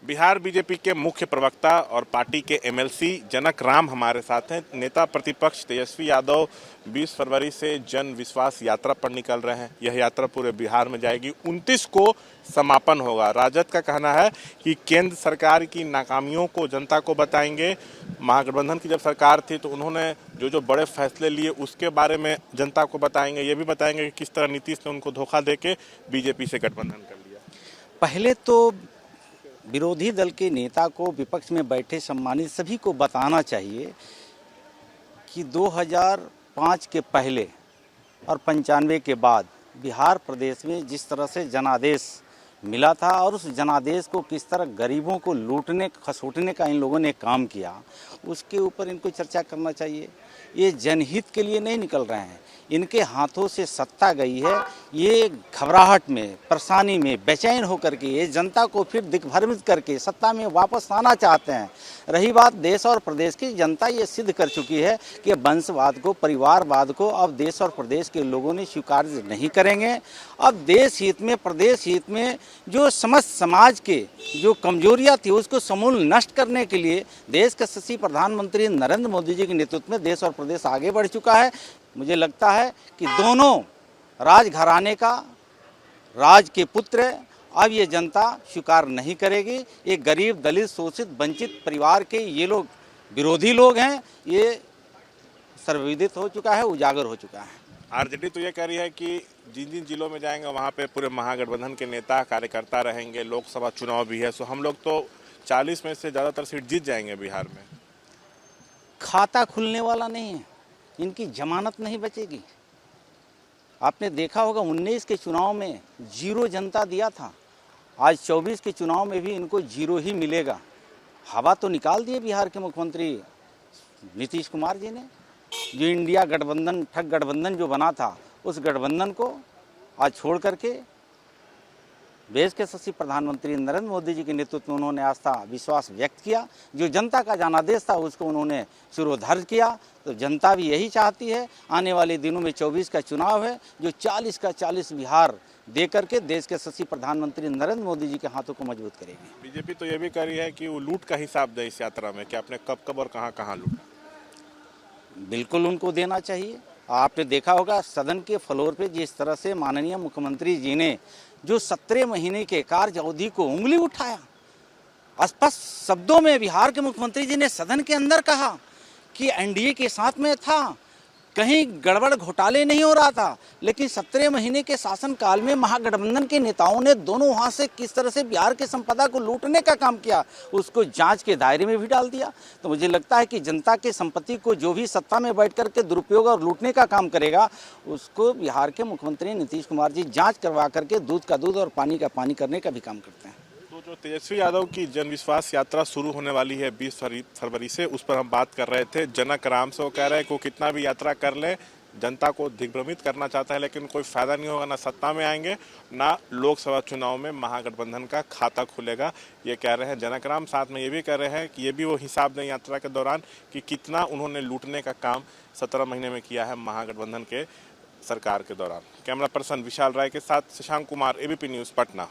Bihar BJP के मुख्य प्रवक्ता और पार्टी के एमएलसी जनक राम हमारे साथ हैं। नेता प्रतिपक्ष तेजस्वी यादव 20 फरवरी से जन विश्वास यात्रा पर निकल रहे हैं। यह यात्रा पूरे बिहार में जाएगी। 29 को समापन होगा। राजद का कहना है कि केंद्र सरकार की नाकामियों को जनता को बताएंगे। महागठबंधन की जब सरकार थी तो उन्होंने जो बड़े फैसले लिए उसके बारे में जनता को बताएंगे। ये भी बताएंगे कि किस तरह नीतीश ने उनको धोखा देके बीजेपी से गठबंधन कर लिया। पहले तो विरोधी दल के नेता को, विपक्ष में बैठे सम्मानित सभी को बताना चाहिए कि 2005 के पहले और 95 के बाद बिहार प्रदेश में जिस तरह से जनादेश मिला था और उस जनादेश को किस तरह गरीबों को लूटने खसोटने का इन लोगों ने काम किया, उसके ऊपर इनको चर्चा करना चाहिए। ये जनहित के लिए नहीं निकल रहे हैं। इनके हाथों से सत्ता गई है। ये घबराहट में, परेशानी में, बेचैन होकर के ये जनता को फिर दिग्भ्रमित करके सत्ता में वापस आना चाहते हैं। रही बात देश और प्रदेश की, जनता ये सिद्ध कर चुकी है कि वंशवाद को, परिवारवाद को अब देश और प्रदेश के लोगों ने स्वीकार नहीं करेंगे। अब देश हित में, प्रदेश हित में जो समस्त समाज के जो कमजोरियां थी उसको समूल नष्ट करने के लिए देश के यशस्वी प्रधानमंत्री नरेंद्र मोदी जी के नेतृत्व में देश और प्रदेश आगे बढ़ चुका है। मुझे लगता है कि दोनों राजघराने का राज के पुत्र अब ये जनता स्वीकार नहीं करेगी। ये गरीब, दलित, शोषित, वंचित परिवार के ये लोग विरोधी लोग हैं। ये सर्वविदित हो चुका है, उजागर हो चुका है। आरजेडी तो ये कह रही है कि जिन जिन जिलों में जाएंगे वहाँ पे पूरे महागठबंधन के नेता कार्यकर्ता रहेंगे। लोकसभा चुनाव भी है, सो हम लोग तो 40 में से ज़्यादातर सीट जीत जाएंगे बिहार में। खाता खुलने वाला नहीं है, इनकी जमानत नहीं बचेगी। आपने देखा होगा 19 के चुनाव में 0 जनता दिया था, आज 24 के चुनाव में भी इनको 0 ही मिलेगा। हवा तो निकाल दिए बिहार के मुख्यमंत्री नीतीश कुमार जी ने। जो इंडिया गठबंधन, ठग गठबंधन जो बना था, उस गठबंधन को आज छोड़ करके देश के यशस्वी प्रधानमंत्री नरेंद्र मोदी जी के नेतृत्व में उन्होंने आस्था विश्वास व्यक्त किया। जो जनता का जनादेश था उसको उन्होंने शिरोधार्य किया। तो जनता भी यही चाहती है। आने वाले दिनों में 24 का चुनाव है, जो 40 का 40 बिहार दे करके देश के यशस्वी प्रधानमंत्री नरेंद्र मोदी जी के हाथों को मजबूत करेगी। बीजेपी तो ये भी कह रही है कि वो लूट का हिसाब दे इस यात्रा में कि आपने कब कब और कहाँ कहाँ लूटा। बिल्कुल उनको देना चाहिए। आपने देखा होगा सदन के फ्लोर पे जिस तरह से माननीय मुख्यमंत्री जी ने जो 17 महीने के कार्य अवधि को उंगली उठाया। स्पष्ट शब्दों में बिहार के मुख्यमंत्री जी ने सदन के अंदर कहा कि एनडीए के साथ में था, कहीं गड़बड़ घोटाले नहीं हो रहा था। लेकिन 17 महीने के शासनकाल में महागठबंधन के नेताओं ने दोनों हाथ से किस तरह से बिहार की संपदा को लूटने का काम किया, उसको जांच के दायरे में भी डाल दिया। तो मुझे लगता है कि जनता की संपत्ति को जो भी सत्ता में बैठ करके दुरुपयोग और लूटने का काम करेगा, उसको बिहार के मुख्यमंत्री नीतीश कुमार जी जाँच करवा करके दूध का दूध और पानी का पानी करने का भी काम करते हैं। जो तेजस्वी यादव की जन विश्वास यात्रा शुरू होने वाली है 20 फरवरी से, उस पर हम बात कर रहे थे जनक राम से। वो कह रहे हैं कि वो कितना भी यात्रा कर ले, जनता को दिग्भ्रमित करना चाहता है, लेकिन कोई फायदा नहीं होगा। ना सत्ता में आएंगे, ना लोकसभा चुनाव में महागठबंधन का खाता खुलेगा, ये कह रहे हैं जनक राम। साथ में ये भी कह रहे हैं कि ये भी वो हिसाब दें यात्रा के दौरान कि कितना उन्होंने लूटने का काम 17 महीने में किया है महागठबंधन के सरकार के दौरान। कैमरा पर्सन विशाल राय के साथ शशांक कुमार, एबीपी न्यूज़, पटना।